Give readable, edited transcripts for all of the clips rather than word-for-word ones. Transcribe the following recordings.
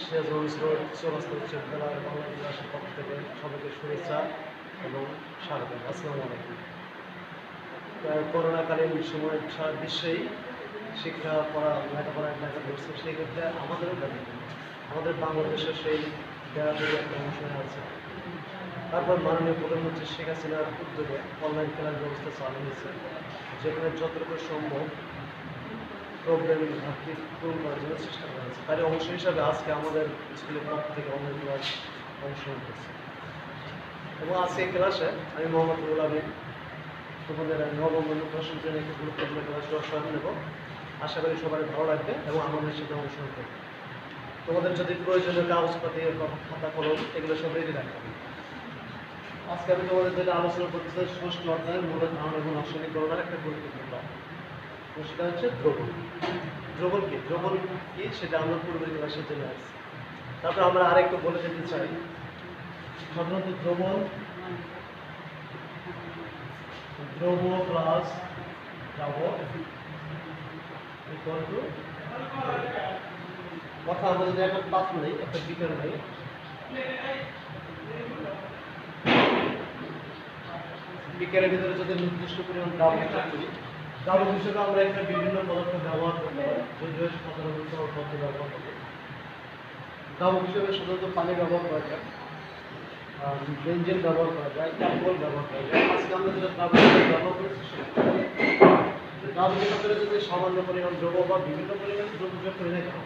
Sirajganj road চৌরাস্তা উচ্চ বিদ্যালয়ের বাংলা ক্লাসের পক্ষ থেকে সবাইকে শুভেচ্ছা এবং স্বাগত। আসসালামু আলাইকুম। করোনাকালীন সময় সারা বিশ্বেই শিক্ষা পড়া লেখাপড়ায় দেখা করছে, সেই ক্ষেত্রে আমাদেরও দেখা আমাদের বাংলাদেশের সেই বেড়াদের একটা অংশ আছে। তারপর মাননীয় প্রধানমন্ত্রী শেখ হাসিনার উদ্যোগে অনলাইন ক্লাস ব্যবস্থা চালু হয়েছে, যেখানে যতটুকু সম্ভব প্রবলেম ঘাটতি পূরণ করার জন্য চেষ্টা করা হয়েছে। তার অংশ হিসাবে আজকে আমাদের স্কুলের পক্ষ থেকে অনলাইন ক্লাস অংশগ্রহণ করছে এবং আজকে ক্লাসে আমি মোহাম্মদ রুহুল আমিন তোমাদের নবম দশম শ্রেণীর একটি গুরুত্বপূর্ণ ক্লাস অংশগ্রহণ নেব। আশা করি সবাই ভালো লাগবে এবং আমাদের সাথে অংশগ্রহণ করবে। তোমাদের যদি প্রয়োজনীয় কাগজপাতি খাতা কলম এগুলো সব রেডি রাখতে হবে। আজকে আমি তোমাদের যেটা আলোচনা করতে চাই ষষ্ঠ অধ্যায়ের মূল ধারণা এবং রাসায়নিকরণের একটা গুরুত্বপূর্ণ, সেটা হচ্ছে দ্রবণ। দ্রবণ কি সেটা আমরা পূর্বের ক্লাসে জেনে আসছি। তারপর আমরা আরেকটু বলে দিতে চাই, সাধারণত দ্রবণ দ্রব প্লাস দ্রাবক ইকুয়াল টু, কথা আমরা যদি একটা পাত্র নেই, একটা বিকার নেই, বিকারের ভিতরে যদি নির্দিষ্ট পরিমাণ দ্রাবক করি, দ্রাবক হিসেবে আমরা এখানে বিভিন্ন পদার্থ ব্যবহার করতে পারি। সাধারণত পদ্ধতি ব্যবহার করতে দ্রাবক হিসেবে সাধারণত পানি ব্যবহার করা যায়, বেঞ্জিন ব্যবহার করা যায়, অ্যালকোহল ব্যবহার করা যায়। আজকে আমরা যেটা দ্রাবক ব্যবহার করছি দ্রাবকের ভিতরে যদি সামান্য পরিমাণ দ্রব বা বিভিন্ন পরিমাণে দ্রব্য যোগ করে নেই, কেন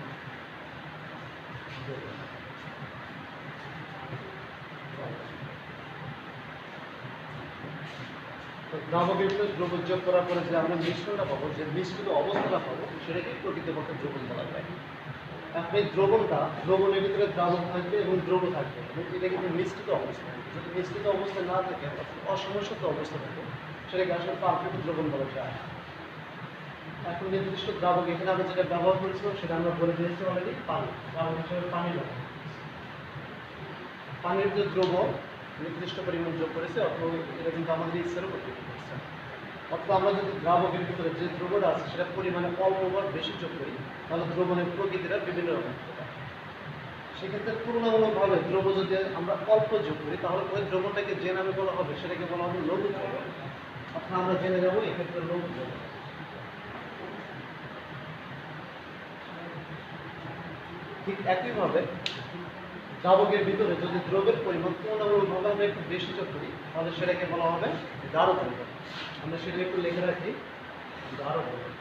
দ্রাবকের ভিতরে দ্রব্য যোগ করার পরে যে আমরা মিশ্রণটা পাবো, যে মিশ্রিত অবস্থাটা পাবো, সেটাকে প্রকৃতপক্ষে দ্রবণ বলা যায়। এখন এই দ্রবণের ভিতরে দ্রাবক থাকবে এবং দ্রব থাকবে, এবং এটা কিন্তু মিশ্রিত অবস্থা। যদি মিশ্রিত অবস্থা না থাকে, অসমস্যত অবস্থা থাকে, সেটাকে আসলে পারফেক্ট দ্রবণ বলা যায়। এখন নির্দিষ্ট দ্রাবক এখানে আমরা যেটা ব্যবহার করেছিলাম সেটা আমরা বলে দিয়েছি অলরেডি, পানি। দ্রাবক হিসেবে পানি ব্যবহার, পানির যে দ্রব নির্দিষ্ট পরিমাণ যোগ করেছে, অথবা এটা কিন্তু আমাদের ইচ্ছারও করতে পারছে। অথবা আমরা যদি দ্রাবকের ভিতরে যে দ্রবটা আছে সেটা পরিমাণে অল্প বা বেশি যোগ করি, তাহলে দ্রবণের প্রকৃতিটা বিভিন্ন রকম হতে পারে। সেক্ষেত্রে তুলনামূলকভাবে দ্রব যদি আমরা অল্প যোগ করি, তাহলে ওই দ্রবণটাকে যে নামে বলা হবে সেটাকে বলা হবে লঘু দ্রবণ। অর্থাৎ আমরা জেনে যাবো এক্ষেত্রে লঘু দ্রবণ। ঠিক একইভাবে দ্রাবকের ভিতরে যদি দ্রবের পরিমাণ তুলনামূলকভাবে আমরা একটু বেশি যোগ করি, তাহলে সেটাকে বলা হবে গাঢ় দ্রবণ। আমরা সেটা একটু লিখে রাখি, গাঢ় দ্রবণ।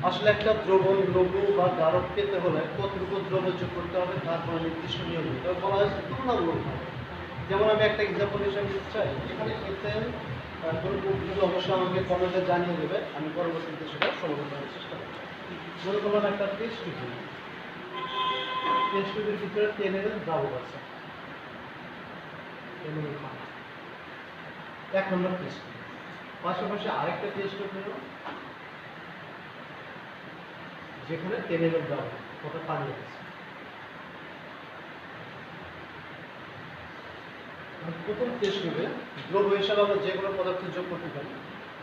আসলে একটা দ্রবণ লঘু বা গাঢ় পেতে হলে কতটুকু দ্রব্য যোগ করতে হবে তার কোনো নির্দিষ্ট নিয়ম নেই, তবে বলা হয়েছে তুলনামূলকভাবে। যেমন আমি একটা এক্সাম্পল হিসাবে দিতে চাই, এখানে এথেন অবশ্যই আমাকে কমেন্টে জানিয়ে দেবে, আমি পরবর্তীতে সেটা সমাধান করার চেষ্টা করব। মনে করলাম একটা টেস্ট টিউবের ভিতরে 10 ml দ্রাবক আছে, 10 ml পানি, 1 নম্বর টেস্ট টিউব। পাশাপাশি আরেকটা টেস্ট টিউব হলো যেখানে 10 ml দ্রাবক ওটা পানি আছে। প্রথম টেস্ট টিউবে দ্রব হিসাবে আমরা যে কোনো পদার্থ যোগ করতে পারি।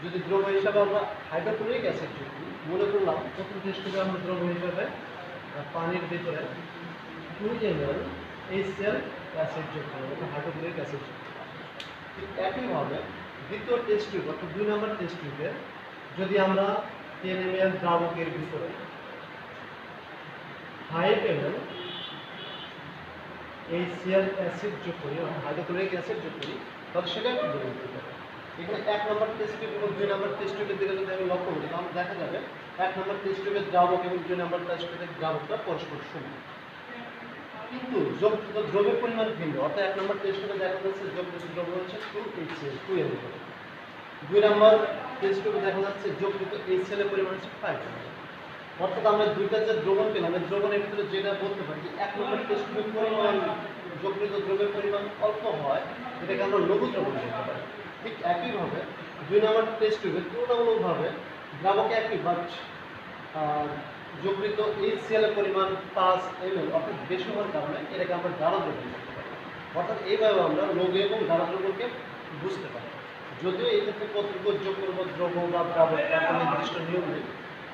যদি দ্রব হিসাবে আমরা হাইড্রোক্লোরিক অ্যাসিড যোগ করি, মনে করলাম প্রথম টেস্ট টিউবে আমরা দ্রব হিসাবে পানির ভিতরে 2 ml HCl অ্যাসিড যোগ করবো, অর্থাৎ হাইড্রোক্লোরিক অ্যাসিড যোগ করবো। ঠিক একইভাবে দ্বিতীয় টেস্ট টিউব অর্থাৎ 2 নম্বর টেস্ট টিউবে যদি আমরা 10 ml দ্রাবকের ভিতরে 5 ml HCl অ্যাসিড যোগ করি, হাইড্রোক্লোরিক অ্যাসিড যোগ করি, তাহলে সেটা একটু দ্রবণ হতে পারে। এখানে 1 নম্বর টেস্ট টিউব এবং 2 নম্বর টেস্ট টিউবের দিকে যদি আমি লক্ষ্য করি, তাহলে দেখা যাবে 1 নম্বর টেস্ট টিউবের দ্রাবক এবং 2 নম্বর টেস্ট টিউবের দ্রাবকটা পরস্পর সমান, কিন্তু যোগকৃত দ্রব্যের পরিমাণ ভিন্ন। অর্থাৎ 1 নম্বর টেস্ট টিউবে দেখা যাচ্ছে যোগকৃত দ্রব্য হচ্ছে 2HCl, 2 ml। 2 নম্বর টেস্ট টিউবে দেখা যাচ্ছে যোগকৃত HCl এর পরিমাণ হচ্ছে 5 ml। অর্থাৎ আমরা দুইটা যে দ্রবণ পেলাম, এই দ্রবণের ভিতরে যেটা বলতে পারি 1 নম্বর টেস্ট টিউবের পরিমাণ যোগকৃত দ্রব্যের পরিমাণ অল্প হয়, এটাকে আমরা লঘু দ্রবণ বলতে পারি। ঠিক একইভাবে 2 নম্বর টেস্ট টিউবে তুলনামূলকভাবে দ্রাবক একই, বাট যোগকৃত HCl এর পরিমাণ 5 ml অর্থাৎ বেশি হওয়ার কারণে এটাকে আমরা গাঢ় দ্রবণ বলতে পারি। অর্থাৎ এইভাবে আমরা লঘু এবং গাঢ় দ্রবণকে বুঝতে পারি। যদিও এই ক্ষেত্রে কতটুকু যোগ করবো দ্রব্য বা দ্রাবক একটা নির্দিষ্ট নিয়ম নেই,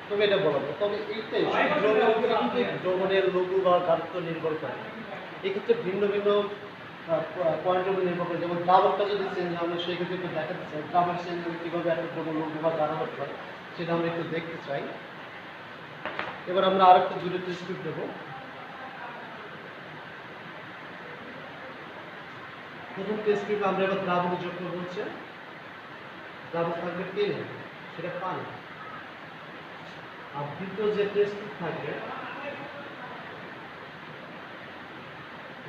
তবে এটা বলা যায়। তবে এইটাই দ্রব্যের উপরে কিন্তু দ্রবণের লঘু বা গাঢ়ত্ব নির্ভর করে। এক্ষেত্রে ভিন্ন ভিন্ন পয়েন্টের উপর নির্ভর করে। যেমন দ্রাবকটা যদি চেঞ্জ হয়, আমরা সেই ক্ষেত্রে একটু দেখাতে চাই দ্রাবক চেঞ্জ হলে কীভাবে একটা দ্রবণ লঘু বা গাঢ় হতে পারে, সেটা আমরা একটু দেখতে চাই। এবার আমরা আরেকটা দুটো টেস্ট টিউব দেবো। প্রথম টেস্ট টিউবে আমরা এবার দ্রাবক যোগ করবো, হচ্ছে দ্রাবক থাকবে তেল, সেটা পানি। আর দ্বিতীয় যে টেস্ট টিউব থাকবে,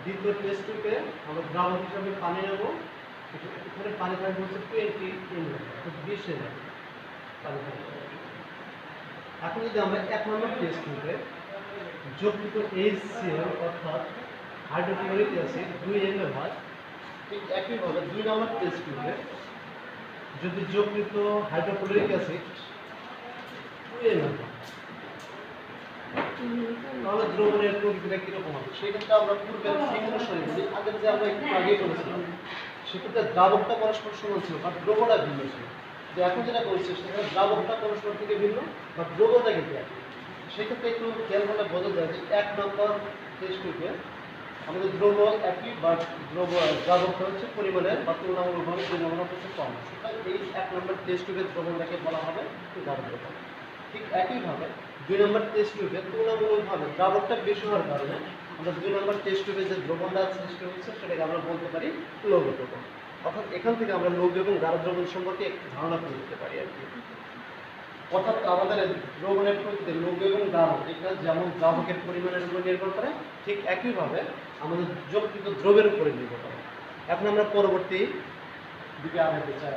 দ্বিতীয় টেস্ট টিউবে আমরা দ্রাবক হিসাবে পানি নেব। এখানে পানি থাকবে হচ্ছে 20 ml, 20 ml পানি থাকবে। এখন যদি আমরা 1 নম্বর টেস্ট টিউবে যৌগিত HCl অর্থাৎ হাইড্রোক্লোরিক অ্যাসিড 2 ml হয়, ঠিক একইভাবে 2 নম্বর টেস্ট টিউবে যদি যৌগিত হাইড্রোক্লোরিক অ্যাসিড 2 ml হয়, তাহলে দ্রবণের প্রকৃতিটা কিরকম হবে সেটা আমরা পূর্বের ঠিক অনুসারে বলি। আগের যে আমরা একটু আগে বলেছিলাম সেক্ষেত্রে দ্রাবকটা পরস্পর সমান ছিল বা দ্রবণটা ভিন্ন ছিল। যে এখন যেটা বলছে সেখানে দ্রাবকটা পরস্পর থেকে ভিন্ন বা দ্রবণটা কিন্তু এক। সেক্ষেত্রে একটু খেয়াল করলে বোঝা যায় যে 1 নম্বর টেস্ট টিউবে আমাদের দ্রব একই বা দ্রাবকটা হচ্ছে পরিমাণের বা তুলনামূলকভাবে 2 নম্বর হচ্ছে কম। সুতরাং এই 1 নম্বর টেস্ট টিউবের দ্রবণটাকে বলা হবে দ্রাবক। ঠিক একইভাবে 2 নম্বর টেস্ট টিউবে তুলনামূলকভাবে দ্রাবকটা বেশি হওয়ার কারণে আমরা 2 নম্বর টেস্ট টিউবে যে দ্রবণটা সৃষ্টি হচ্ছে সেটাকে আমরা বলতে পারি লৌহ দ্রবণ। অর্থাৎ এখান থেকে আমরা লৌহ এবং গাঢ় দ্রবণ সম্পর্কে একটি ধারণা পেয়ে যেতে পারি আর কি। অর্থাৎ আমাদের দ্রবণের প্রকৃতি লৌহ এবং গাঢ় এটা যেমন দ্রাবকের পরিমাণের উপর নির্ভর করে, ঠিক একইভাবে আমাদের যৌগিত দ্রবের উপরে নির্ভর করে। এখন আমরা পরবর্তী দিকে আগাতে চাই।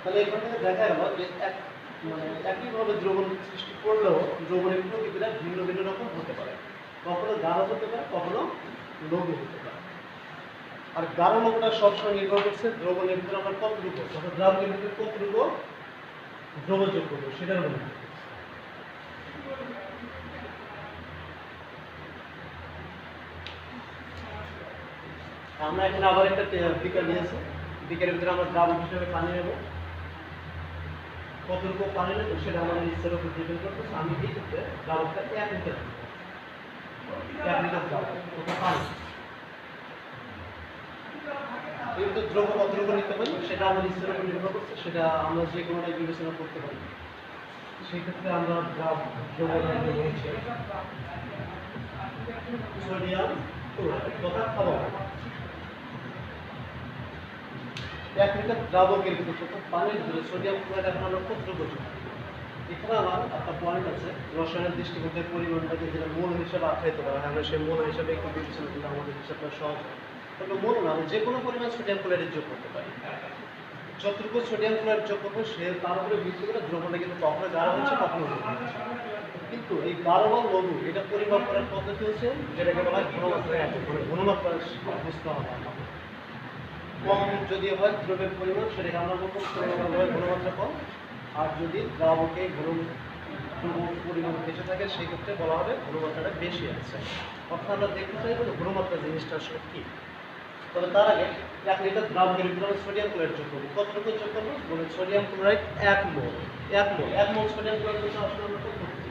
তাহলে এখান থেকে দেখা গেল যে একইভাবে দ্রবণ সৃষ্টি করলেও দ্রবণের প্রকৃতিটা ভিন্ন ভিন্ন রকম হতে পারে। কখনো গাঢ় হতে পারে, কখনো লঘু হতে পারে। আর গাঢ় লঘুটা সবসময় নির্ভর করছে দ্রবণের ভিতরে আমরা কতটুকু অর্থাৎ দ্রাবকের ভিতরে কতটুকু দ্রব যোগ করবো সেটার উপর। আমরা এখানে আবার একটা বিকার নিয়েছি, বিকারের ভিতরে আমরা দ্রাবক হিসেবে পানি নেব। কতটুকু পানি নেব সেটা আমাদের ইচ্ছার উপর ডিপেন্ড করতেছে। আমি এই ক্ষেত্রে দ্রাবকটা 1 লিটার, 1 লিটার দ্রাবক কত পানি কিন্তু দ্রব্য কতটুকু নিতে পারি সেটা আমাদের ইচ্ছার উপর নির্ভর করছে। সেটা আমরা যে কোনোটাই বিবেচনা করতে পারি। সেই ক্ষেত্রে আমরা দ্রব্য বলছি সোডিয়াম ক্লোরাইড তথা খাবার। 1 লিটার দ্রাবকের ভিতরে পানির ভিতরে সোডিয়াম ক্লোরাইড এখন আমরা কতটুকু যোগ করি। এখানে আমার একটা পয়েন্ট আছে, রসায়নের দৃষ্টিকোণ থেকে পরিমাণটাকে যেটা মূল হিসাবে আখ্যায়িত করা হয়, আমরা সেই মূল হিসাবে একটু বিবেচনা করলে আমাদের হিসাবটা সহজ হয়। তবে মূল না, আমরা যে কোনো পরিমাণ সোডিয়াম ক্লোরাইড যোগ করতে পারি। যতটুকু সোডিয়াম ক্লোরাইড যোগ করবো সে তার উপরে ভিত্তি করে দ্রবণটা কিন্তু কখনো গাঢ় হচ্ছে কখনো লঘু হচ্ছে। কিন্তু এই গাঢ় বা লঘু এটা পরিমাপ করার পদ্ধতি হচ্ছে যেটাকে বলা হয় ঘনমাত্রায় একক, মানে ঘনমাত্রা বুঝতে হবে। কম যদি হয় দ্রবের পরিমাণ সেটাকে আমরা বলবো ঘনমাত্রা কম, আর যদি দ্রাবকে পরিমাণ বেশি থাকে সেই ক্ষেত্রে বলা হবে ঘনমাত্রাটা বেশি আছে। অর্থাৎ আমরা দেখতে চাই যে ঘনমাত্রা জিনিসটা আসলে কী। তবে তার আগে 1 লিটার দ্রাবকের ভিতরে সোডিয়াম ক্লোরাইড যোগ করবো। কতটুকু যোগ করবো বলে সোডিয়াম ক্লোরাইড 1 মোল, 1 মোল সোডিয়াম ক্লোরাইড আসলে আমরা কত করতে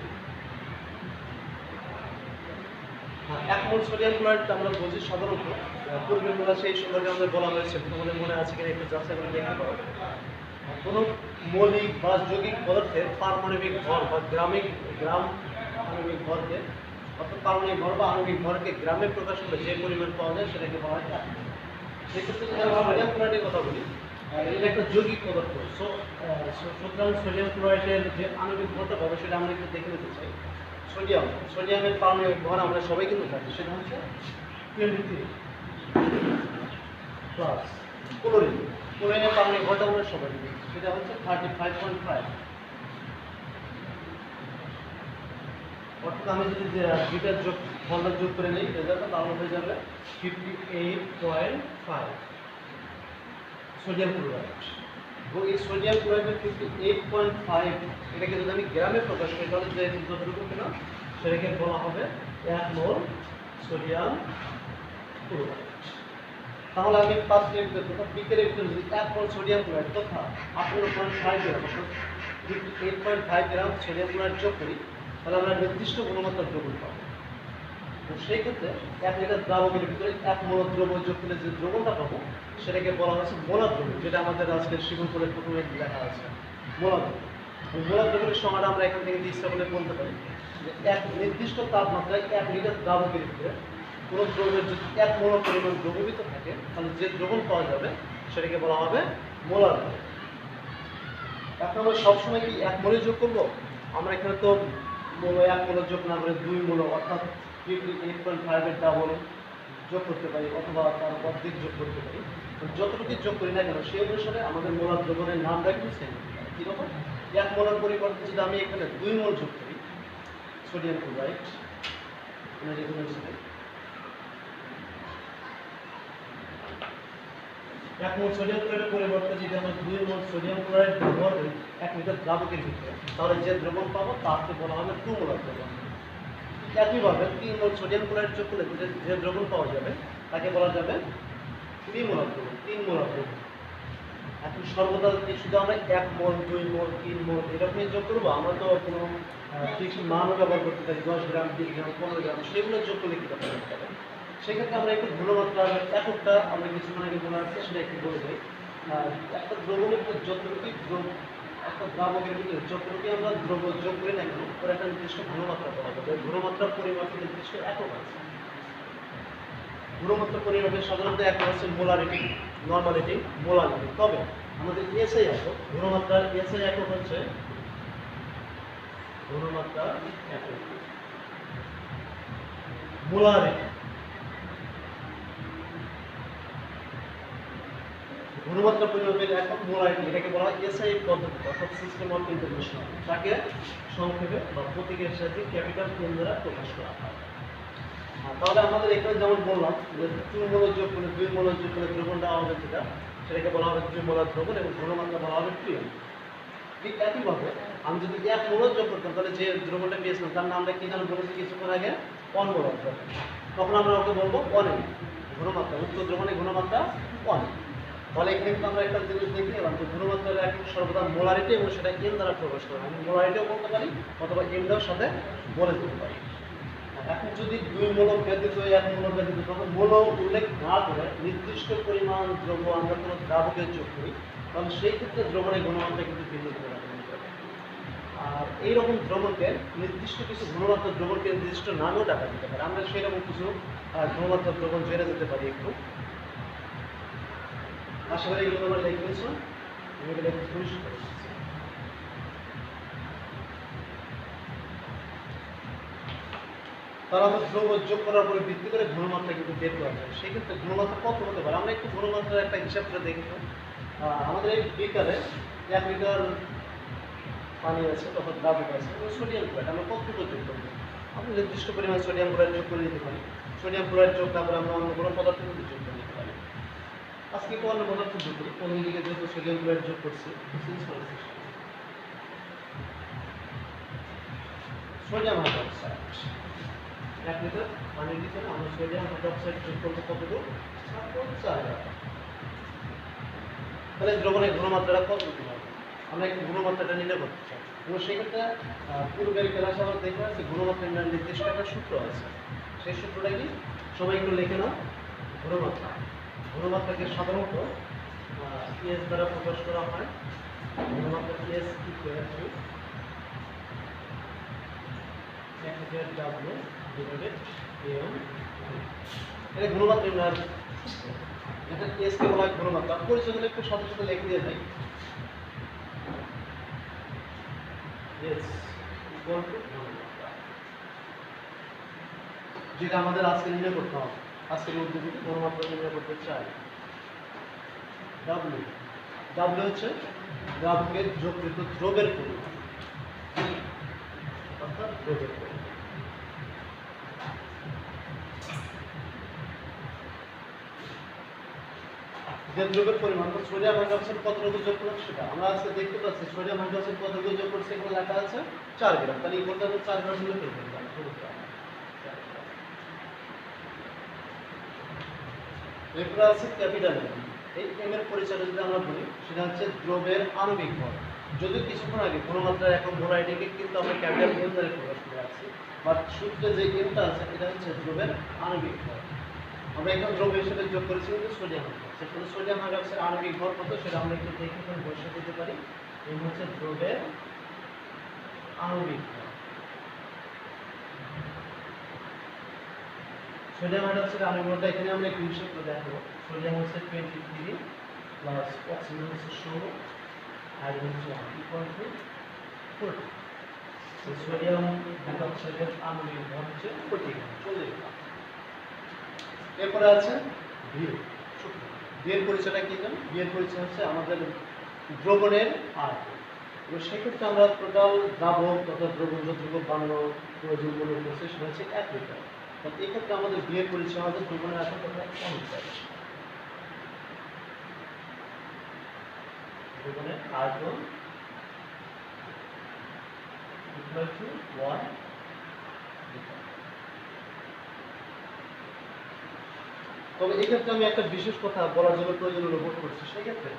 1 মোল সোডিয়াম ক্লোরাইড আমরা বুঝি সাধারণত পূর্বের বেলা সেই সম্পর্কে আমাদের বলা হয়েছে, তোমাদের মনে আছে কিনা একটু যাচাই করে দেখতে পারো। কোনো মৌলিক বা যৌগিক পদার্থের পারমাণবিক ভর বা গ্রাম আণবিক ভরকে অর্থাৎ পারমাণবিক ভর বা আণবিক ভরকে গ্রামে প্রকাশ করে যে পরিমাণ পাওয়া যায় সেটাকে বলা হয় এক। সেক্ষেত্রে যদি আমরা সোডিয়াম ক্লোরাইডের কথা বলি, এটা একটা যৌগিক পদার্থ। সুতরাং সোডিয়াম ক্লোরাইডের যে আণবিক ভরটা পাবো সেটা আমরা একটু দেখে নিতে চাই। সোডিয়ামের পারমাণবিক ভর আমরা সবাই কিন্তু জানি, সেটা হচ্ছে 23 প্লাস ক্লোরিনের পারমাণবিক ভরটা আমরা সবাই জানি, সেটা হচ্ছে 35.5। অর্থাৎ আমি যদি দুইটার ভরটা যোগ করে নিই রেজাল্টটা তাহলে হয়ে যাবে 58.5 সোডিয়াম ক্লোরাইড। এবং এই সোডিয়াম ক্লোরাইডের 58.5 এটাকে যদি আমি গ্রামে প্রকাশ করি তাহলে যে যতটুকু কিনা সেটাকে বলা হবে 1 মোল সোডিয়াম ক্লোরাইড। তাহলে আমি 5 মিনিট তথা বিকেলের ভিতরে যদি 1 মোল সোডিয়াম ক্লোরাইড তথা 18.5 গ্রাম অর্থাৎ 8.5 গ্রাম সোডিয়াম ক্লোরাইড যোগ করি, তাহলে আমরা নির্দিষ্ট গুণমাত্রার দ্রবণ পাবো। তো সেই ক্ষেত্রে 1 লিটার দ্রাবকের ভিতরে 1 মোল দ্রবণ যোগ করলে যে দ্রবণটা পাবো সেটাকে বলা হচ্ছে মোলার দ্রবণ, যেটা আমাদের আজকের শিক্ষণের প্রথমে লেখা আছে মোলার দ্রবণ। মোলার দ্রবণের সংজ্ঞাটা আমরা এখান থেকে ইচ্ছা করলে বলতে পারি যে এক নির্দিষ্ট তাপমাত্রায় 1 লিটার দ্রাবকের ভিতরে কোনো দ্রব্যের যদি 1 মোল পরিমাণ দ্রবীভূত থাকে, তাহলে যে দ্রবণ পাওয়া যাবে সেটাকে বলা হবে মোলার দ্রবণ। এখন আমরা সবসময় কি 1 মোলে যোগ করবো? আমরা এখানে তো 1 মোলে যোগ না করে 2 মোল অর্থাৎ 8.5 এর ডাবল যোগ করতে পারি অথবা তার অর্ধেক যোগ করতে পারি। যতটুকু যোগ করি না কেন সেই অনুসারে আমাদের মোলার দ্রবণের নামটা কিন্তু সেম। কীরকম? 1 মোলার পরিবর্তে যদি আমি এখানে 2 মোল যোগ করি সোডিয়াম ক্লোরাইড, এক মোল সোডিয়াম ক্লোরাইডের পরিবর্তে যদি আমরা 2 মোল সোডিয়াম ক্লোরাইড ব্যবহার করি 1 লিটার দ্রাবকের ভিতরে, তাহলে যে দ্রবণ পাবো তাকে বলা হবে 2 মোলার দ্রবণ। একইভাবে 3 মোল সোডিয়াম ক্লোরাইড যোগ করলে যে দ্রবণ পাওয়া যাবে তাকে বলা যাবে 3 মোলার দ্রবণ, 3 মোলার দ্রবণ। এখন সর্বদা শুধু আমরা 1 মোল 2 মোল 3 মোল এরকমই যোগ করবো, আমরা তো কোনো ফিক্সড মানও ব্যবহার করতে পারি, 10 গ্রাম 20 গ্রাম 15 গ্রাম, সেগুলো যোগ করলে কী করতে হবে? সেক্ষেত্রে আমরা একটু ঘনমাত্রার এককটা আমরা কিছুক্ষণ আগে বলে আসছি, সেটা একটু বলে দিই। একটা দ্রবণের যতটুকু একটা দ্রাবকের ভিতরে যতটুকু আমরা দ্রব্য যোগ করি না কেন ওর একটা নির্দিষ্ট ঘনমাত্রা পাওয়া যাবে। ঘনমাত্রার পরিমাপে নির্দিষ্ট একক আছে। ঘনমাত্রা পরিমাপের সাধারণত একক হচ্ছে মোলারিটি, নর্মালিটি, মোলারিটি। তবে আমাদের এসআই একক, ঘনমাত্রার এসআই একক হচ্ছে ঘনমাত্রার একক মোলারিটি। ঘনমাত্রা পরিমাপের একক মোলারিটি, এটাকে বলা হয় এসআই পদ্ধতি অর্থাৎ সিস্টেম অফ ইন্টারন্যাশনাল, যাকে সংক্ষেপে বা প্রতীকের সাথে ক্যাপিটাল এম দ্বারা প্রকাশ করা হয়। তাহলে আমাদের এখানে যেমন বললাম যে 2 মোল যোগ করে 2 মোল যোগ করে দ্রবণটা হবে যেটা, সেটাকে বলা হবে 2 মোলার দ্রবণ এবং ঘনমাত্রা বলা হবে 2m। ঠিক একইভাবে আমি যদি 1 মোল যোগ করতাম তাহলে যে দ্রবণটা পেয়েছিলাম তার নামটা কি যেন বলেছি কিছুক্ষণ আগে, 1 মোলার দ্রবণ। তখন আমরা ওকে বলবো 1m ঘনমাত্রা, উক্ত দ্রবণের ঘনমাত্রা 1। ফলে এখানে কিন্তু আমরা একটা জিনিস দেখে নিলাম যে ঘনমাত্রার একক সর্বদা মোলারিটি এবং সেটা এম দ্বারা প্রকাশ করা হয়। আমি মোলারিটিও বলতে পারি অথবা এমটাও সাথে বলে দিতে পারি। এখন যদি 2 মোল ব্যতীত 1 মোল ব্যতীত তখন মোল উল্লেখ না করে নির্দিষ্ট পরিমাণ দ্রব্য আমরা কোনো দ্রাবকে যোগ করি, তাহলে সেই ক্ষেত্রে দ্রবণের গুণমাত্রা কিন্তু ভিন্ন করে রাখা যাবে। আর এইরকম দ্রবণকে নির্দিষ্ট কিছু ঘনমাত্রার দ্রবণকে নির্দিষ্ট নামেও ডাকা যেতে পারে। আমরা সেরকম কিছু ঘনমাত্রার দ্রবণ জেনে যেতে পারি একটু। আশা করি এগুলো তোমরা লিখে নিয়েছো, আমি এগুলো একটু পরিষ্কার করছি। তারা আমাদের দ্রব্য যোগ করার পরে ভিত্তি করে ঘনমাত্রা কিন্তু বের করা যায়। সেক্ষেত্রে ঘনমাত্রা কত হতে পারে আমরা একটু ঘনমাত্রার একটা হিসাব করে দেখি। আমাদের এই বিকারে 1 লিটার পানি আছে তখন দ্রাবক আছে, সোডিয়াম ক্লোরাইড আমরা কতটুকু যোগ করবো? আমরা নির্দিষ্ট পরিমাণ সোডিয়াম ক্লোরাইড যোগ করে দিতে পারি। সোডিয়াম ক্লোরাইড যোগ না করে আমরা অন্য কোনো পদার্থ কিন্তু যোগ করে দিতে পারি। আজকে একটু অন্য পদার্থ যোগ করি, কোন দিকে যেহেতু সোডিয়াম ক্লোরাইড যোগ করছি, সোডিয়াম হাইড্রোক্সাইড 1 লিটার পানির ভিতরে আমরা সোডিয়াম হাইড্রোক্সাইড যোগ করবো কতটুকু? 4 গ্রাম। তাহলে দ্রবণের ঘনমাত্রাটা কতটুকু হবে? আমরা একটু ঘনমাত্রাটা নির্ণয় করতে চাই এবং সেক্ষেত্রে পূর্বের ক্লাসে আমরা দেখে আসছি ঘনমাত্রা নির্দিষ্ট একটা সূত্র আছে। সেই সূত্রটা কি সবাই একটু লিখে নাও। ঘনমাত্রা, ঘনমাত্রাকে সাধারণত এস দ্বারা প্রকাশ করা হয়। ঘনমাত্রা S equal to W divided M. এটা ঘনমাত্রা এটা এস কে বলা হয় ঘনমাত্রা। পরিচয় হলে একটু সাথে সাথে লিখে দিয়ে যাই। এস ইকুয়াল টু ঘনমাত্রা, যেটা আমাদের আজকে নির্ণয় করতে হবে। আজকের উদ্যোগে ঘনমাত্রা নির্ণয় করতে চাই। W, W হচ্ছে দ্রাবকের যোগকৃত দ্রবের পরিমাণ অর্থাৎ দ্রবের পরিমাণ। যে দ্রবের পরিমাণ সোডিয়াম হাইড্রোক্সাইড কতটুকু যোগ করছে সেটা আমরা আজকে দেখতে পাচ্ছি। সোডিয়াম হাইড্রোক্সাইড কতটুকু যোগ করছে এগুলো লেখা আছে 4 গ্রাম। তাহলে এই বলতে হবে 4 গ্রাম হলে কি হবে? এরপরে আছে ক্যাপিটাল এম। এই এম এর পরিচয় যদি আমরা বলি সেটা হচ্ছে দ্রব্যের আণবিক ভর। যদিও কিছুক্ষণ আগে ঘনমাত্রার একক ভরাইটিকে কিন্তু আমরা ক্যাপিটাল এম দ্বারা প্রকাশ করে আছি, বাট সূত্রে যে এমটা আছে এটা হচ্ছে দ্রব্যের আণবিক ভর। আমরা এখানে দ্রব্য হিসেবে যোগ করেছি কিন্তু সোডিয়াম হাইড্রক্সাইড। সেটা সোডিয়াম হাইড্রক্সাইডের আণবিক ভর কত সেটা আমরা একটু দেখে এখানে বসিয়ে দিতে পারি। এই হচ্ছে দ্রব্যের আণবিক ভর। সোডিয়াম হাইড্রক্সাইডের আণবিক ভরটা এখানে আমরা একটু হিসাব করে দেখাবো। সোডিয়াম হচ্ছে 23 প্লাস অক্সিজেন হচ্ছে 16, হাইড্রোজেন হচ্ছে 1 ইকুয়াল টু 40। সোডিয়াম হাইড্রক্সাইডের আণবিক ভর হচ্ছে 40 গ্রাম। এরপরে আছে ভিউ। বিয়ের পরিচয়টা কি জানেন? বিয়ের পরিচয় হচ্ছে আমাদের দ্রবণের আয়তন। এবং সেক্ষেত্রে আমরা টোটাল দ্রাবক তথা দ্রবণ যতটুকু বানানো প্রয়োজন মনে করছে সেটা হচ্ছে 1 লিটার। তাহলে এক্ষেত্রে আমাদের বিয়ের পরিচয় হবে দ্রবণের আয়তন তথা অনুপাত। দ্রবণের আয়তন ইকুয়াল টু 1 লিটার। তবে এক্ষেত্রে আমি একটা বিশেষ কথা বলার জন্য প্রয়োজন অনুভব করছি। সেক্ষেত্রে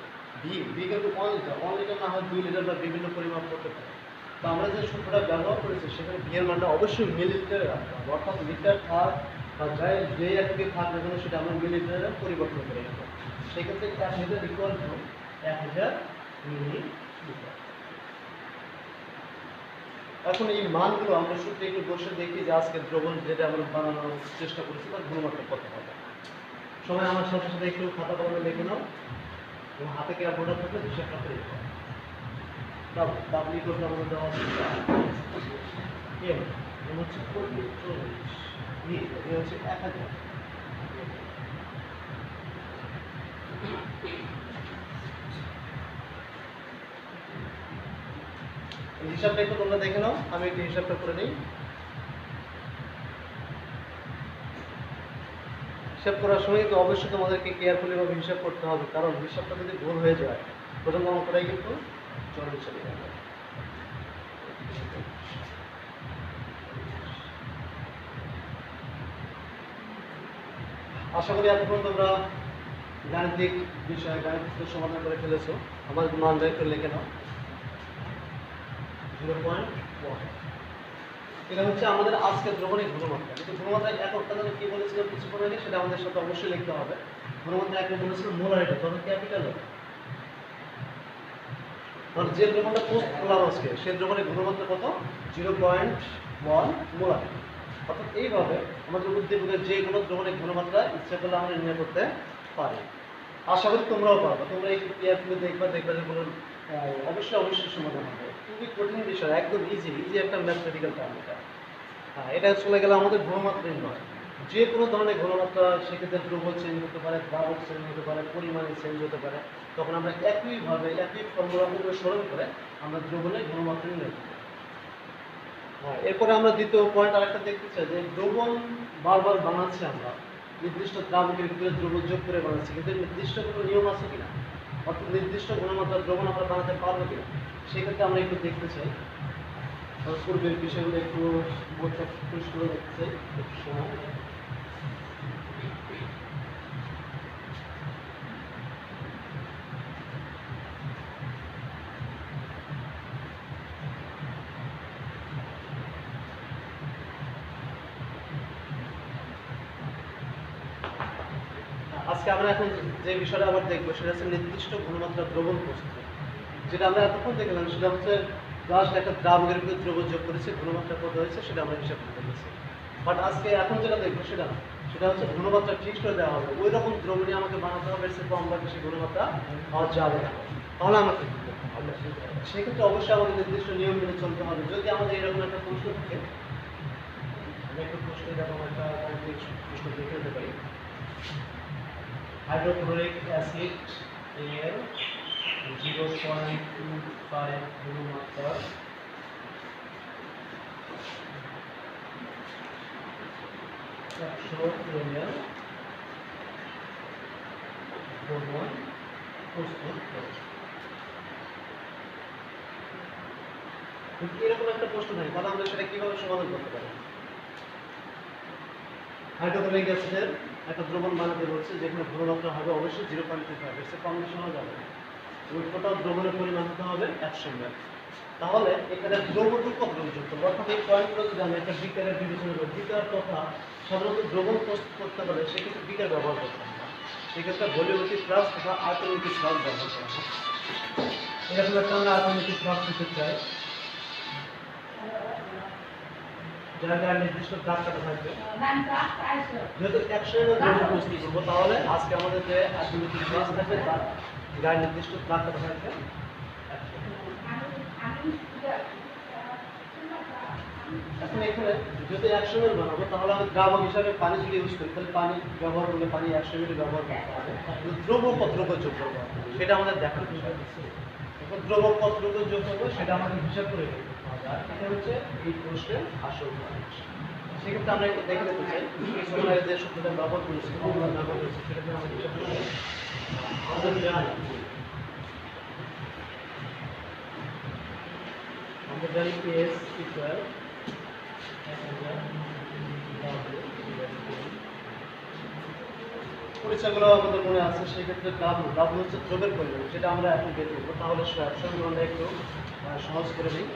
বি কিন্তু 1 লিটার, 1 লিটার না হয় 2 লিটার বা বিভিন্ন পরিমাপ করতে পারে। তো আমরা যে সূত্রটা ব্যবহার করেছি সেখানে বি এর মানটা অবশ্যই মিলিলিটারে রাখতে হবে। অর্থাৎ লিটার থাক বা যে এককে থাক না কেন সেটা আমরা মিলিলিটারে পরিবর্তন করে নেব। সেক্ষেত্রে 1 লিটার ইকুয়াল টু 1000 মিলিলিটার। এখন এই মানগুলো আমরা সূত্রে একটু বসে দেখি যে আজকে দ্রবণ যেটা আমরা বানানোর চেষ্টা করেছি তার গুণমাত্রা কত হবে। সময় আমার সাথে সাথে একটু খাতা কলমে লিখে নাও এবং হাতে কেয়ার বোর্ডার থাকলে হিসাবটা করে দিতে হবে। ডাবল ইকুয়াল আমাদের দেওয়া আছে এম হচ্ছে 40 ভি হচ্ছে 1000। হিসাবটা একটু তোমরা দেখে নাও, আমি একটু হিসাবটা করে নিই। হিসাব করার সময় কিন্তু অবশ্যই তোমাদেরকে কেয়ারফুলি ভাবে হিসাব করতে হবে, কারণ হিসাবটা যদি ভুল হয়ে যায় প্রথম অঙ্কটাই কিন্তু চলে যাবে। আশা করি এতক্ষণ তোমরা গাণিতিক বিষয় গাণিতিক সমাধান করে ফেলেছো। আমার মানটা একটু লিখে নাও। 0.1 এটা হচ্ছে আমাদের আজকের দ্রবণের ঘনমাত্রা। কিন্তু ঘনমাত্রা এককটা যেন কি বলেছিলাম কিছুক্ষণ আগে সেটা আমাদের সাথে অবশ্যই লিখতে হবে। ঘনমাত্রা একক বলেছিল মোলারিটি, তখন ক্যাপিটাল হবে। কারণ যে দ্রবণটা পোস্ট করলাম আজকে সেই দ্রবণের ঘনমাত্রা কত? 0.1 মোলারিটি। অর্থাৎ এইভাবে আমাদের উদ্দীপকের যে কোনো দ্রবণের ঘনমাত্রা ইচ্ছা করলে আমরা নির্ণয় করতে পারি। আশা করি তোমরাও পারবে। তোমরা একটু কেয়ারফুলি দেখবে যে কোনো অবশ্যই সমাধান হবে। খুবই কঠিন বিষয়, একদম ইজি একটা ম্যাথমেটিক্যাল টার্ম এটা। এটা চলে গেলে আমাদের ঘনমাত্রা নয়, যে কোনো ধরনের ঘনমাত্রা, সেক্ষেত্রে দ্রব্য চেঞ্জ হতে পারে, দ্রাবক চেঞ্জ হতে পারে, পরিমাণে চেঞ্জ হতে পারে। তখন আমরা একইভাবে একই ফর্মুলা অনুসরণ করে আমরা দ্রবণের ঘনমাত্রা নির্ণয় করি। এরপরে আমরা দ্বিতীয় পয়েন্ট আরেকটা দেখতে চাই যে দ্রবণ বারবার বানাচ্ছি আমরা নির্দিষ্ট দ্রাবকের ভিতরে দ্রবণ যোগ করে বানাচ্ছি, কিন্তু নির্দিষ্ট কোনো নিয়ম আছে কিনা, অর্থাৎ নির্দিষ্ট গুণমাত্রার দ্রবণ আমরা বানাতে পারবো কিনা সেক্ষেত্রে আমরা একটু দেখতে চাই। পূর্বের বিষয়গুলো একটু বোর্ডটা পরিষ্কার করে দেখতে চাই একটু সময়। আজকে আমরা এখন যে বিষয়টা আবার দেখবো সেটা হচ্ছে নির্দিষ্ট গুণমাত্রা দ্রবণ প্রস্তুত। যেটা আমরা এতক্ষণ দেখলাম সেটা হচ্ছে জাস্ট একটা দ্রাবকের ভিতরে দ্রবণ যোগ করেছে, গুণমাত্রা কত হয়েছে সেটা আমরা হিসাব করতে গেছি। বাট আজকে এখন যেটা দেখবো সেটা হচ্ছে গুণমাত্রা ঠিক করে দেওয়া হবে। ওই রকম দ্রবণী আমাকে বানাতে হবে, সে কম বা বেশি গুণমাত্রা পাওয়া যাবে না, তাহলে আমাকে সেক্ষেত্রে অবশ্যই আমাদের নির্দিষ্ট নিয়ম মেনে চলতে হবে। যদি আমাদের এরকম একটা প্রশ্ন থাকে, আমি একটু প্রশ্ন এরকম একটা প্রশ্ন দেখে নিতে পারি। হাইড্রোক্লোরিক অ্যাসিড এর 0.25 গুণমাত্রা একশো ml দ্রবণ প্রস্তুত করে। এরকম একটা প্রশ্ন থাকে, তাহলে আমরা সেটা কিভাবে সমাধান করতে পারি? হাইড্রোক্লোরিক অ্যাসিডের একটা দ্রবণ বানাতে বলছে, যেখানে ঘনমাত্রা হবে অবশ্যই 0.25, এর চেয়ে কম বেশি হওয়া যাবে না। এবং টোটাল দ্রবণের পরিমাণ হতে হবে 100 ml। তাহলে এখানে দ্রবণটুকু কতটুকু যোগ করবো, অর্থাৎ এই পয়েন্টগুলো যদি আমি একটা বিকারের বিবেচনা করি, বিকার তথা সাধারণত দ্রবণ প্রস্তুত করতে হলে সেক্ষেত্রে বিকার ব্যবহার করতে হবে, সেক্ষেত্রে ভলিউমেট্রিক ফ্লাক্স তথা আয়তনৈতিক ফ্লাক্স ব্যবহার করা হয়। এরকম একটা আমরা আয়তনৈতিক ফ্লাক্স নিতে চাই, যার নির্দিষ্ট দাগ কাটা থাকবে। যেহেতু 100 ml দ্রবণ প্রস্তুত করবো, তাহলে আজকে আমাদের যে আয়তনৈতিক ফ্লাক্স থাকবে তার গায়ে নির্দিষ্ট দাগ কাটা থাকবে। এখন এখানে যদি 100 ml বানাবো, তাহলে আমি দ্রাবক হিসাবে পানি যদি ইউজ করি, তাহলে পানি ব্যবহার করলে পানি 100 ml ব্যবহার করতে হবে। দ্রবক কতটুকু যোগ করবো সেটা আমাদের দেখার বিষয়। এখন দ্রবক কতটুকু যোগ করবো সেটা আমাদের হিসাব করে নিতে হবে, আর এটা হচ্ছে এই প্রশ্নের আসল পয়েন্ট। সেক্ষেত্রে আমরা দেখে নিতে চাই যে শব্দটা ব্যবহার করেছি, ব্যবহার করেছি, সেটা আমরা হিসাব করে আমাদের জানি, আমরা জানি S ইকুয়াল পরিচয়গুলো আমাদের মনে আছে। সেক্ষেত্রে ডাব্লু হচ্ছে দ্রবের পরিমাণ, সেটা আমরা এখন বের করবো। তাহলে সবসময় আমরা একটু সহজ করে নিই।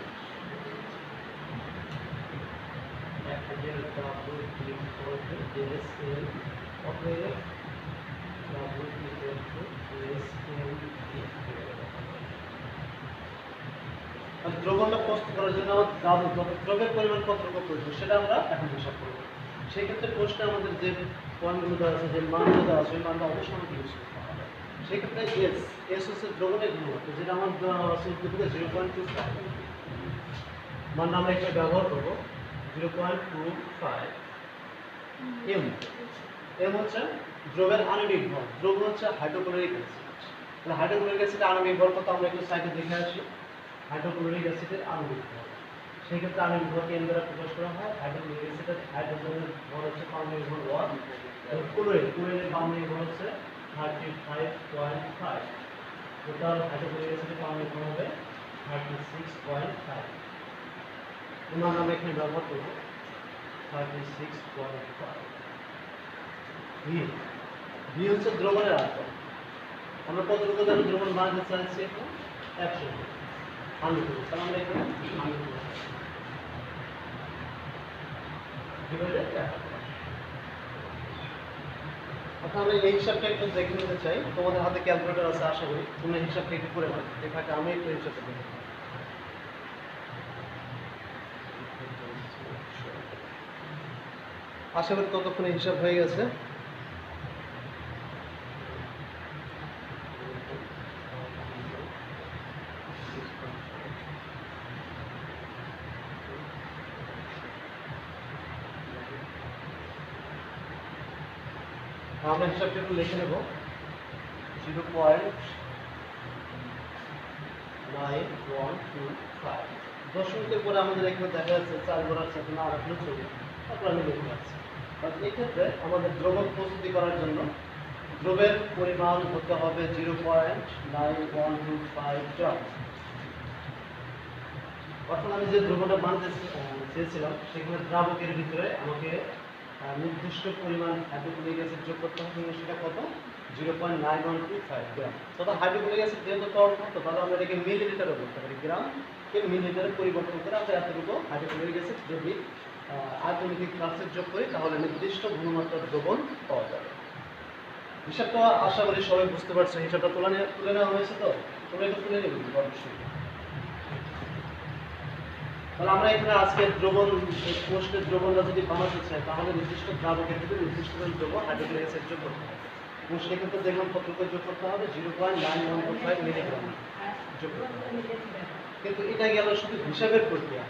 দ্রবণটা প্রস্তুত করার জন্য দ্রবের পরিমাণ কতটুকু প্রয়োজন সেটা আমরা এখন হিসাব করবো। সেই ক্ষেত্রে প্রশ্নে আমাদের যে পয়েন্টগুলো দেওয়া আছে, যে মানগুলো দেওয়া আছে, ওই মানটা অবশ্যই আমাকে ইউজ করতে হবে। সেক্ষেত্রে এস হচ্ছে দ্রবণের ঘনমাত্রা, যেটা আমার 0.25, মানটা আমরা এখানে ব্যবহার করবো 0.25। এম হচ্ছে দ্রবের আণবিক ভর, দ্রব হচ্ছে হাইড্রোক্লোরিক অ্যাসিড। তাহলে হাইড্রোক্লোরিক অ্যাসিডের আণবিক ভর কত আমরা একটু সাইডে দেখে আসি। হাইড্রোক্লোরিক অ্যাসিডের আণবিক ভর, সেই ক্ষেত্রে আণবিক ভরকে এম দ্বারা প্রকাশ করা হয়। হাইড্রোক্লোরিক অ্যাসিডের হাইড্রোজেনের ভর হচ্ছে পারমাণবিক ভর 1, এবং ক্লোরিনের পারমাণবিক ভর হচ্ছে 35.5। টোটাল হাইড্রোক্লোরিক অ্যাসিডের পারমাণবিক ভর হবে 36.5। মান আমরা এখানে ব্যবহার করব 36.5। ভি হচ্ছে দ্রবণের আয়তন। আমরা কতটুকু জানি দ্রবণ বানাতে চাইছি, এখন 100 ml। তাহলে আমরা এখানে এখন আমরা এই হিসাবটা একটু দেখে নিতে চাই। তোমাদের হাতে ক্যালকুলেটর আছে, আশা করি তোমরা হিসাবটা একটু করে নাও। দেখাকে আমি একটু হিসাবটা দেখে আশা করি ততক্ষণে হিসাব হয়ে গেছে। আমরা হিসাবটা একটু লিখে নেব। 0.9125। দশমিকের পরে আমাদের এখানে দেখা যাচ্ছে 4 বড়ার সাথে না রাখলে চলবে, তারপর আমি লিখে রাখছি। এই ক্ষেত্রে আমাদের দ্রবণ প্রস্তুতি করার জন্য দ্রবের পরিমাণ হতে হবে 0.9125 গ্রাম। অর্থাৎ আমি যে দ্রবণটা বানাতে চেয়েছিলাম, সেখানে দ্রাবকের ভিতরে আমাকে নির্দিষ্ট পরিমাণ হাইড্রোক্লোরিক অ্যাসিড যোগ করতে হবে, সেটা কত 0.9125 গ্রাম। তথা হাইড্রোক্লোরিক অ্যাসিড যেহেতু কম হতো, তাহলে আমরা এটাকে মিলিলিটারে বলতে পারি, গ্রামকে মিলিলিটারে পরিবর্তন করে আমরা এতটুকু হাইড্রোক্লোরিক অ্যাসিড যদি আয়তনৈতিক ফ্লাক্সে যোগ করি, তাহলে নির্দিষ্ট ঘনমাত্রার দ্রবণ পাওয়া যাবে। হিসাবটা আশা করি সবাই বুঝতে পারছো। হিসাবটা তুলে নেওয়া হয়েছে, তো তোমরা এটা তুলে নেবে অবশ্যই। তাহলে আমরা এখানে আজকে দ্রবণ কোষ্ঠের দ্রবণটা যদি বানাতে চাই, তাহলে নির্দিষ্ট দ্রাবকের ভিতরে নির্দিষ্ট দ্রবণ হাইড্রোক্লোরিক অ্যাসিড যোগ করতে হবে। এবং সেক্ষেত্রে দেখলাম কতটুকু যোগ করতে হবে, 0.9125 মিলিগ্রাম যোগ করতে হবে। কিন্তু এটা গেল শুধু হিসাবের প্রক্রিয়া।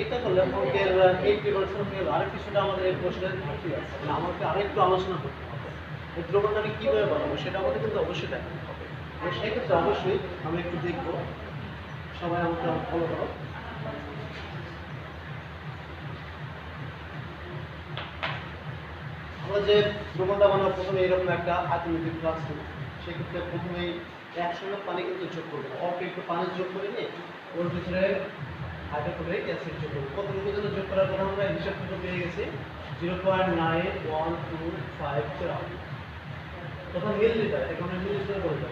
এটা করলে অঙ্কের 80% হয়ে গেল। আরেক কিছুটা আমাদের এই প্রশ্নের ঘাটতি আছে, আমাকে আরেকটু আলোচনা করতে হবে। এই দ্রবণটা আমি কীভাবে বানাবো সেটা আমাদের কিন্তু অবশ্যই দেখাতে হবে। এবং সেক্ষেত্রে অবশ্যই আমি একটু দেখবো, সবাই আমাকে ফলো করো। আমরা যে দ্রবণটা বানাবো, প্রথমে এরকম একটা আয়তনৈতিক ফ্লাক্স নেব। সেক্ষেত্রে প্রথমেই 100 ml পানি কিন্তু যোগ করবো, অল্প একটু পানি যোগ করে নিয়ে ওর ভিতরে হাইড্রোক্লোরিক অ্যাসিড যোগ করবো। কতটুকু যেন যোগ করার পর আমরা হিসাবটুকু পেয়ে গেছি 0.9125 তখন মিলিলিটার, এখানে মিলিলিটার বলতে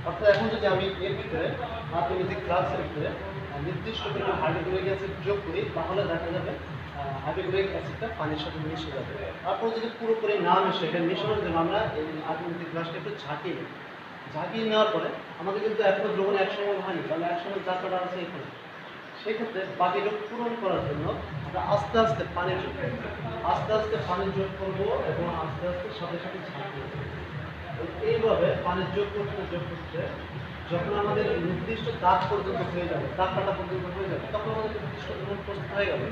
অর্থাৎ এখন যদি আমি এর ভিতরে আর্থমেটিক ক্লাসের ভিতরে নির্দিষ্ট পরিমাণ হাইড্রোক্লোরিক অ্যাসিড যোগ করি, তাহলে দেখা যাবে হাইড্রোক্লোরিক অ্যাসিডটা পানির সাথে মিশে যাবে। তারপর যদি পুরোপুরি না মিশে, এটা মিশানোর জন্য আমরা এই আর্থমেটিক গ্লাসটা একটু ঝাঁকিয়ে নেওয়ার পরে আমাদের কিন্তু এখনো দ্রবণ একসঙ্গে হয়নি, তাহলে একসঙ্গে যা করা আছে এখানে, সেক্ষেত্রে বাকিটা পূরণ করার জন্য আমরা আস্তে আস্তে পানি যোগ করবো, এবং আস্তে আস্তে সাথে সাথে ঝাঁকিয়ে দেবো। এইভাবে পানি যোগ করতে যখন আমাদের নির্দিষ্ট দাগ পর্যন্ত হয়ে যাবে, দাগ কাটা পর্যন্ত হয়ে যাবে, তখন আমাদের নির্দিষ্ট দ্রবণ প্রস্তুত হয়ে যাবে।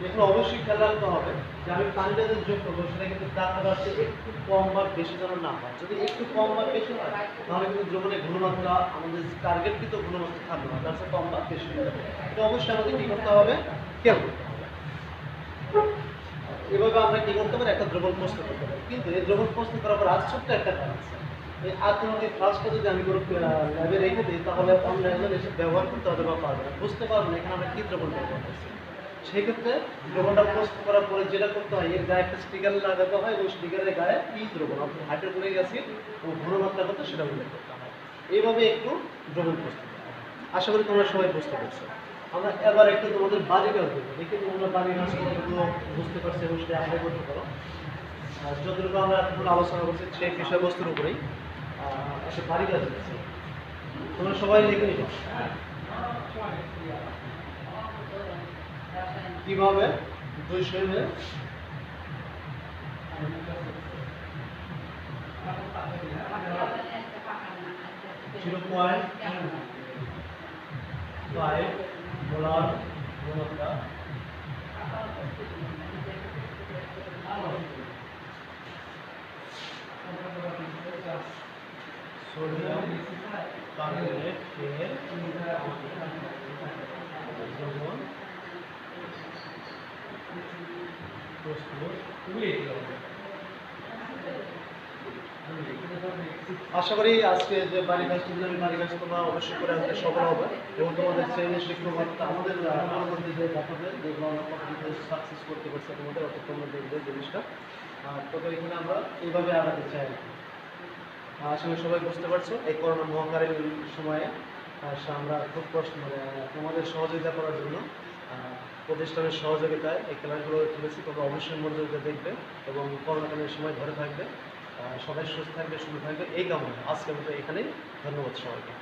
এখানে অবশ্যই খেয়াল রাখতে হবে যে আমি পানিটা যে যোগ করবো সেটা কিন্তু দাগ কাটার চেয়ে একটু কম বা বেশি যেন না হয়। যদি একটু কম বা বেশি হয় তাহলে কিন্তু দ্রবণের ঘনমাত্রা আমাদের টার্গেটকৃত ঘনমাত্রা থাকবে না, তার চেয়ে কম বা বেশি হয়ে যাবে। এটা অবশ্যই আমাদের কী করতে হবে, খেয়াল করতে হবে। এভাবে আমরা কী করতে পারি, একটা দ্রবণ প্রস্তুত করতে পারি। কিন্তু এই দ্রবণ প্রস্তুত করার পর আজ ছোট্ট একটা কাজ আছে, এই আর্থমেটিক ফ্লাস্কটা যদি আমি কোনো ল্যাবে রেখে দিই, তাহলে অন্য একজন এসে ব্যবহার করতে হবে বা পারবে না, বুঝতে পারবে না এখানে আমরা কী দ্রবণ ব্যবহার করছি। সেই ক্ষেত্রে দ্রবণটা প্রস্তুত করার পরে যেটা করতে হয়, এর গায়ে একটা স্টিকার লাগাতে হয় এবং স্টিকারের গায়ে কী দ্রবণ অর্থাৎ হাইড্রোক্লোরিক অ্যাসিড এবং ঘনমাত্রা কত সেটা উল্লেখ করতে হয়। এইভাবে একটু দ্রবণ প্রস্তুত করা হয়। আশা করি তোমরা সবাই বুঝতে পারছো। আমরা এবার একটু তোমাদের বাড়ি কাজ দেবো, দেখি তোমরা বাড়ি কাজ কতটুকু বুঝতে পারছো এবং সেটা আগে করতে পারো। যতটুকু আমরা এখন আলোচনা করছি সেই বিষয়বস্তুর উপরেই একটা বাড়ি কাজ দিচ্ছি, তোমরা সবাই লিখে নিব কিভাবে 200 ml 0.5 মোলার ঘনমাত্রা সোডিয়াম কার্বনেট এর দ্রবণ আশা করি আজকে যে বাড়ি কাজ তোমরা অবশ্যই করে আসতে সফল হবে এবং তোমাদের শ্রেণীর শিক্ষক আমাদের পরবর্তী যে দেখাবে যেগুলো আমরা পদ্ধতিতে সাকসেস করতে পারছি তোমাদের, অর্থাৎ তোমরা দেখবে জিনিসটা। তবে এখানে আমরা এইভাবে আগাতে চাই। আশা করি সবাই বুঝতে পারছো এই করোনা মহামারীর সময়ে আমরা খুব কষ্ট তোমাদের সহযোগিতা করার জন্য প্রতিষ্ঠানের সহযোগিতায় এই খেলাগুলো তুলেছি। তোমরা অবশ্যই মনোযোগ দিয়ে দেখবে এবং করোনাকালীন সময় ধরে থাকবে। সবাই সুস্থ থাকবে, সুন্দর থাকবে এই কামনা। আজকের মতো এখানেই, ধন্যবাদ সবাইকে।